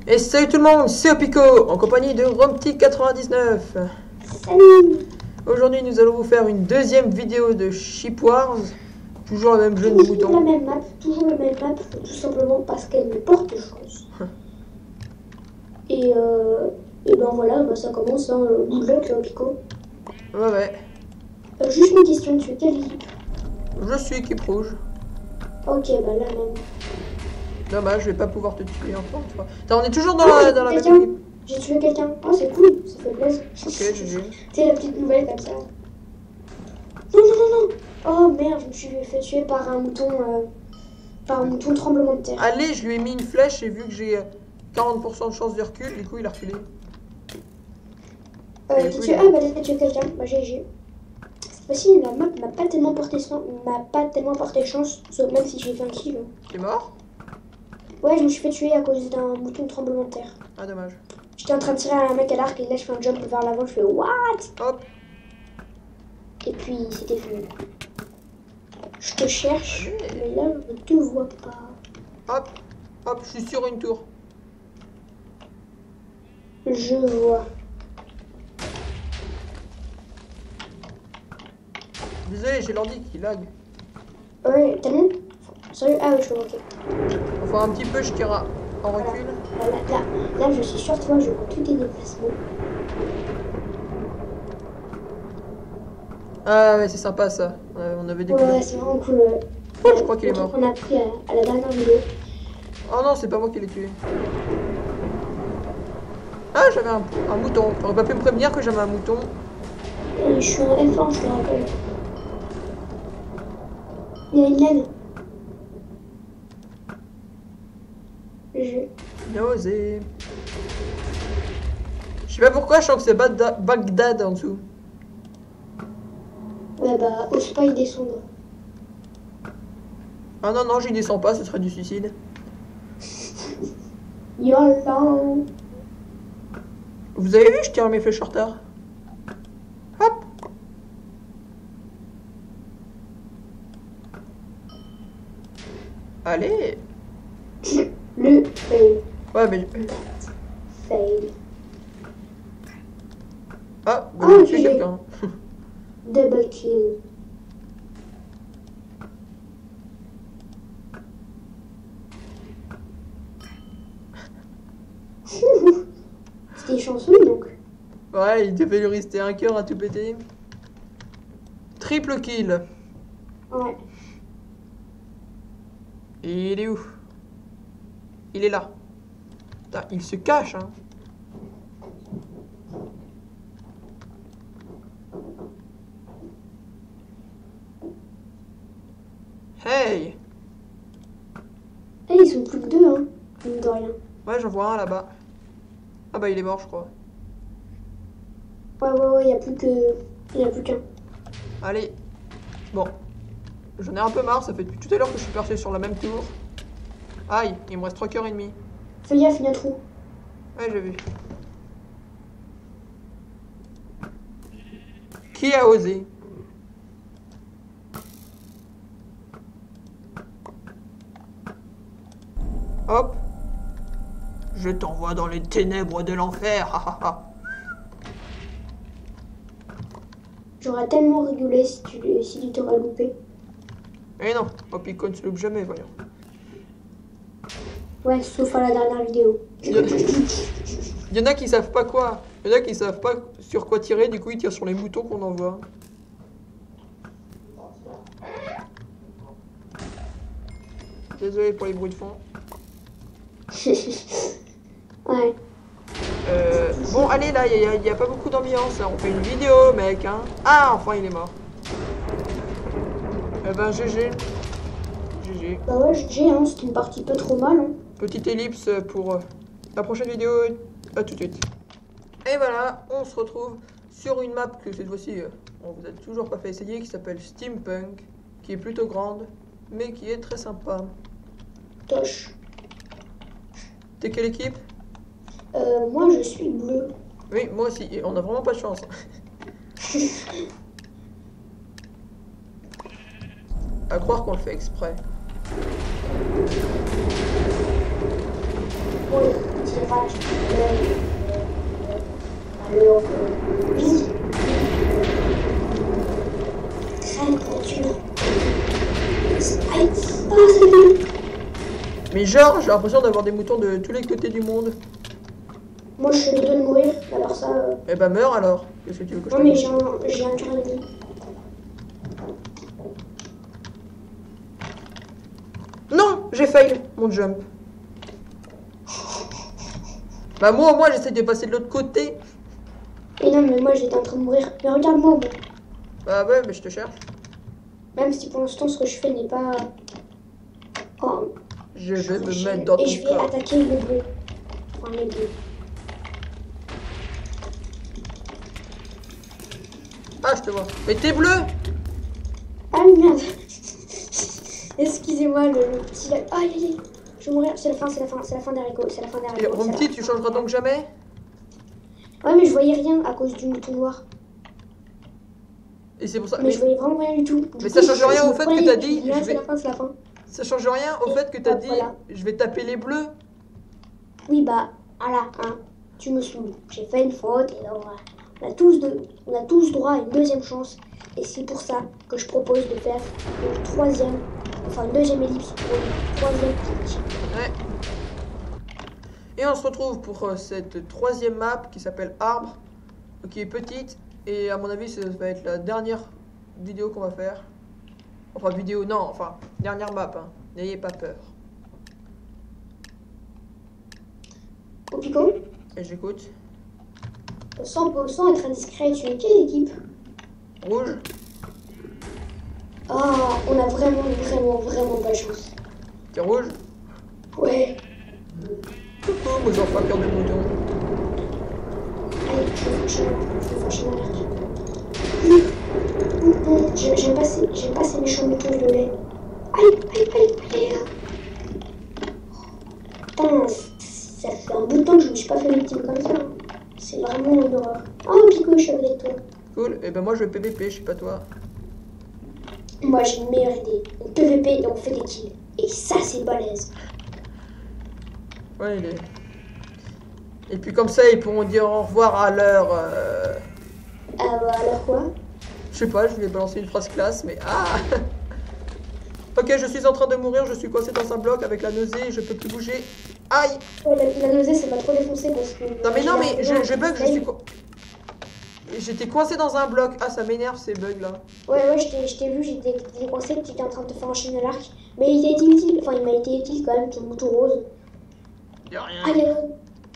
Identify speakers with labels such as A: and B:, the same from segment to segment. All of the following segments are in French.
A: Et salut tout le monde, c'est Opico, en compagnie de Romty99.
B: Salut.
A: Aujourd'hui nous allons vous faire une deuxième vidéo de Ship Wars. Toujours le même jeu de
B: Toujours la
A: moutons.
B: même map, toujours la même map, tout simplement parce qu'elle me porte chance. et ben voilà, bah ça commence, hein, good luck, Opico.
A: Ouais.
B: Juste une question, tu es quelle équipe?
A: Je suis équipe rouge.
B: Ok, bah là même.
A: Dommage, je vais pas pouvoir te tuer encore une fois. Attends, on est toujours dans la même
B: quelqu'un.
A: équipe.
B: J'ai tué quelqu'un. Oh, c'est cool, ça fait plaisir.
A: Ok, GG.
B: C'est la petite nouvelle comme ça. Non. Oh merde, je me suis fait tuer par un mouton tremblement de terre.
A: Allez, je lui ai mis une flèche et vu que j'ai 40% de chance de recul, du coup il a reculé.
B: T'as tué... Ah bah t'as tué quelqu'un, bah GG. C'est possible, la map m'a pas tellement porté chance, sauf même si j'ai fait un kill.
A: T'es mort?
B: Ouais, je me suis fait tuer à cause d'un mouton tremblement de terre.
A: Ah dommage.
B: J'étais en train de tirer à un mec à l'arc et là je fais un jump vers l'avant, je fais what?
A: Hop.
B: Et puis c'était fini. Je te cherche,
A: Allez.
B: mais là je ne te vois pas.
A: Hop, je suis sur une tour.
B: Je vois.
A: Désolé, j'ai l'ordi qui lag.
B: Ouais, t'as vu? Sérieux? Ah ouais, je vois, ok.
A: Enfin un petit peu, je tire en recul.
B: Là, je suis sur toi, je vois tous tes déplacements.
A: Ah ouais, c'est sympa ça. On avait des
B: Ouais, c'est vraiment cool.
A: Oh, je crois qu'il est mort.
B: On a pris à la dernière vidéo.
A: Oh non, c'est pas moi qui l'ai tué. Ah, j'avais un mouton. T'aurais pas pu me prévenir que j'avais un mouton.
B: Je suis en F1, je te rappelle. Il y a une laine.
A: Bien osé. Je sais pas pourquoi, je sens que c'est Bagdad en dessous.
B: Ouais, bah, ose pas y descendre.
A: Ah non, j'y descends pas, ce serait du suicide.
B: YOLO.
A: Vous avez vu, je tire mes flèches en retard. Hop. Allez.
B: Le fail.
A: Ouais, mais...
B: Fail.
A: Ah, bah,
B: Ah,
A: j'ai tué
B: j'ai-
A: quelqu'un.
B: Double kill. C'était chanceux donc.
A: Ouais, il devait lui rester un cœur à tout péter. Triple kill.
B: Ouais.
A: Et il est où? Il est là. Putain, il se cache, hein. Hey!
B: Eh, ils sont plus que deux, hein. Mine de rien.
A: Ouais, j'en vois un là-bas. Ah bah il est mort, je crois.
B: Ouais, y a plus qu'un.
A: Allez. Bon. J'en ai un peu marre, ça fait depuis tout à l'heure que je suis percé sur la même tour. Aïe, il me reste 3 cœurs et demi.
B: Fais gaffe, il y a un trou.
A: Ouais, j'ai vu. Qui a osé? Hop. Je t'envoie dans les ténèbres de l'enfer.
B: J'aurais tellement rigolé si tu t'aurais loupé.
A: Eh non, Opico ne se loupe jamais, voyons.
B: Ouais, sauf à la dernière vidéo.
A: Il y en a qui savent pas quoi. Il y en a qui savent pas sur quoi tirer, du coup ils tirent sur les moutons qu'on envoie. Désolé pour les bruits de fond.
B: Ouais.
A: Bon, allez là, il y a pas beaucoup d'ambiance. On fait une vidéo, mec. Hein. Ah, enfin il est mort. Eh ben, GG. GG.
B: Bah ouais, j'ai, hein, c'était une partie pas trop mal. Hein.
A: Petite ellipse pour la prochaine vidéo. À tout de suite. Et voilà, on se retrouve sur une map que cette fois-ci, on vous a toujours pas fait essayer, qui s'appelle Steampunk, qui est plutôt grande, mais qui est très sympa.
B: Toche.
A: T'es quelle équipe?
B: Moi je suis bleu.
A: Oui, moi aussi, et on a vraiment pas de chance. À croire qu'on le fait exprès.
B: Bon, tirage alors vite crème peinture aïe ah ça fait
A: Mais genre, j'ai l'impression d'avoir des moutons de tous les côtés du monde.
B: moi je suis de de mourir alors ça
A: Eh bah meurs alors. Qu'est-ce que tu veux que je
B: non mais
A: fasse?
B: j'ai un cœur de vie.
A: Non, j'ai fail mon jump. Bah moi au moins j'essaie de passer de l'autre côté.
B: Et non mais moi j'étais en train de mourir mais regarde-moi bon.
A: Bah ouais, mais je te cherche.
B: Même si pour l'instant ce que je fais n'est pas oh,
A: Je vais me mettre dans
B: et
A: ton
B: je vais
A: corps.
B: attaquer les bleus enfin les bleus.
A: Ah, je te vois. Mais t'es bleu.
B: Ah merde. Excusez-moi le petit aïe aïe aïe. Je vais mourir, c'est la fin des haricots, c'est la fin des
A: Et
B: haricots.
A: mon petit, tu changeras donc jamais?
B: Ouais mais je voyais rien à cause du mouton noir.
A: Et c'est pour ça.
B: Mais je voyais vraiment rien du tout.
A: Mais ça change rien au fait que t'as dit.
B: C'est la fin, c'est la fin.
A: Ça change rien au fait que t'as dit.
B: Voilà.
A: Je vais taper les bleus.
B: Oui bah, voilà, hein. Tu me saoules. J'ai fait une faute et donc on a tous droit à une deuxième chance. Et c'est pour ça que je propose de faire une deuxième ellipse pour une troisième partie.
A: Ouais. Et on se retrouve pour cette troisième map qui s'appelle Arbre, qui est petite. Et à mon avis, ça va être la dernière vidéo qu'on va faire. Enfin, dernière map, hein. N'ayez pas peur.
B: Au picot,
A: Et j'écoute.
B: sans être indiscret, tu es quelle équipe?
A: Rouge.
B: Ah, on a vraiment pas de chance.
A: T'es rouge.
B: Ouais.
A: Coucou, moi j'en fais peur de mouton.
B: Allez, je vais franchement l'air. J'aime pas ces méchants moutons violets. Allez. Putain, ça fait un bout de temps que je me suis pas fait victime comme ça. C'est vraiment une horreur. Oh, Pico, je suis avec toi.
A: Cool. Et ben moi je vais PVP, je sais pas toi.
B: Moi, j'ai une meilleure idée. On PVP et on fait des kills. Et ça, c'est balèze.
A: Ouais, il est. Et puis comme ça, ils pourront dire au revoir à leur.
B: Ah bah, alors quoi?
A: Je sais pas, je voulais balancer une phrase classe, mais ah. Ok, je suis en train de mourir, je suis coincé dans un bloc avec la nausée, je peux plus bouger. Aïe.
B: Ouais, la nausée, ça m'a trop défoncé parce que...
A: Non mais je bug, je suis j'étais coincé dans un bloc. Ah, ça m'énerve ces bugs là.
B: Ouais, je t'ai vu, j'étais coincé, que tu étais en train de te faire enchaîner à l'arc. Mais il t'a été utile, enfin il m'a été utile quand même, ton mouton rose.
A: Y'a rien.
B: Allez,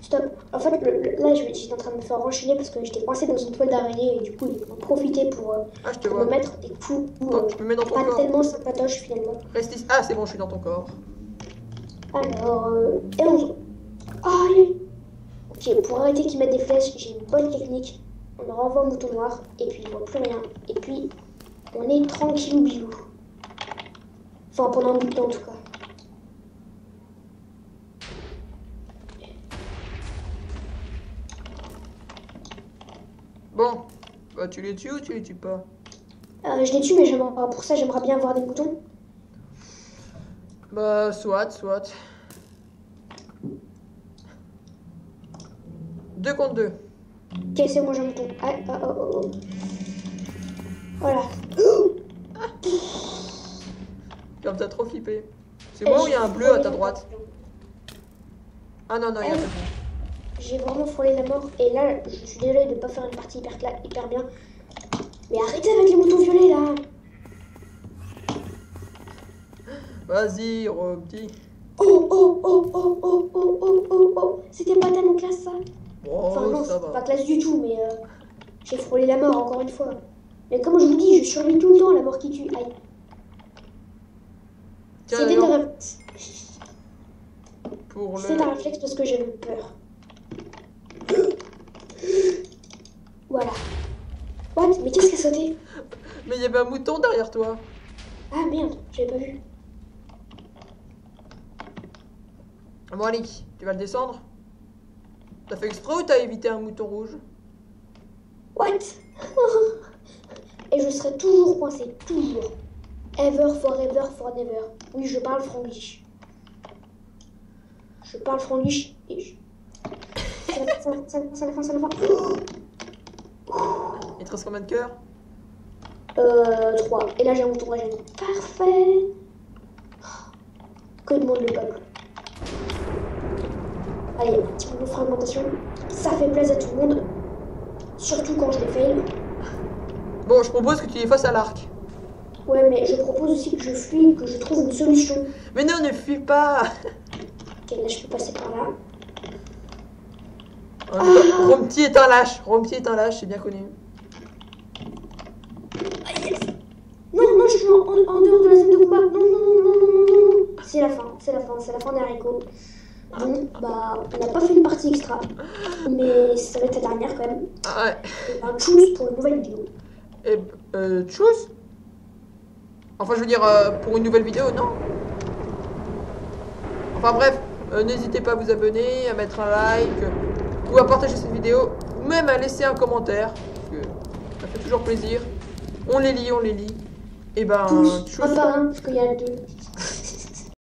B: stop. En fait, là, j'étais en train de me faire enchaîner parce que j'étais coincé dans une toile d'araignée et du coup, ils ont profité pour
A: Ah, je te
B: me
A: vois.
B: mettre des coups.
A: Oh, je me mets dans ton
B: Pas
A: corps.
B: tellement sympatoche finalement.
A: Reste ici. Ah, c'est bon, je suis dans ton corps.
B: Alors, et on... Ah, allez. Ok, pour arrêter qu'ils mettent des flèches, j'ai une bonne technique. On leur envoie un mouton noir et puis il voit plus rien. Et puis, on est tranquille ou bilou. Enfin, pendant un bout de temps en tout cas.
A: Bon, bah tu les tues ou tu les tues pas?
B: Je les tue, mais pour ça, j'aimerais bien avoir des moutons.
A: Bah, soit. 2 contre 2.
B: Ok, c'est bon, j'ai un mouton. Oh. Voilà.
A: Comme t'as trop flippé. C'est moi ou il y a un bleu à ta droite? Ah non, il y a pas.
B: J'ai vraiment frôlé la mort. Et là, je suis désolée de ne pas faire une partie hyper bien. Mais arrêtez avec les moutons violets, là.
A: Vas-y, petit.
B: Oh. C'était pas tellement classe, ça.
A: Oh,
B: Enfin, non,
A: ça
B: c'est
A: va.
B: pas classe du tout, mais j'ai frôlé la mort encore une fois. Mais comme je vous dis, je survis tout le temps à la mort qui tue. Aïe.
A: Tiens,
B: C'était
A: d'ailleurs,
B: un...
A: pour
B: C'était un réflexe parce que j'avais peur. Voilà. What? Mais qu'est-ce qui a sauté?
A: Mais il y avait un mouton derrière toi.
B: Ah merde, j'avais pas vu.
A: Bon, allez, tu vas le descendre? T'as fait exprès ou t'as évité un mouton rouge?
B: What? Et je serai toujours coincé, toujours. Ever, forever, forever. Oui, je parle franglish. Je parle franglish et c'est la fin, c'est la fin.
A: Il te reste combien de cœurs?
B: 3. Et là, j'ai un mouton régène. Parfait. Que demande le peuple? Allez, un petit peu de fragmentation. Ça fait plaisir à tout le monde. Surtout quand je les fail.
A: Bon, je propose que tu les fasses à l'arc.
B: Ouais, mais je propose aussi que je fuis, que je trouve une solution.
A: Mais non, ne fuis pas.
B: Ok, là, je peux passer par là.
A: Rompty est un lâche. Rompty est un lâche, c'est bien connu.
B: Non, non, je suis en dehors de la zone de combat. Non, non, non, non, non, non, non. C'est la fin, c'est la fin, c'est la fin des haricots. Bon, bah, on n'a pas fait une partie extra. Mais ça va être la dernière quand même.
A: Ah ouais.
B: Et ben, choose pour une nouvelle vidéo.
A: Et choose. Enfin, je veux dire, pour une nouvelle vidéo, non? Enfin bref, n'hésitez pas à vous abonner, à mettre un like, ou à partager cette vidéo, ou même à laisser un commentaire, parce que ça fait toujours plaisir. On les lit, on les lit. Et ben,
B: Tous,
A: choose.
B: un par un, parce qu'il y a deux.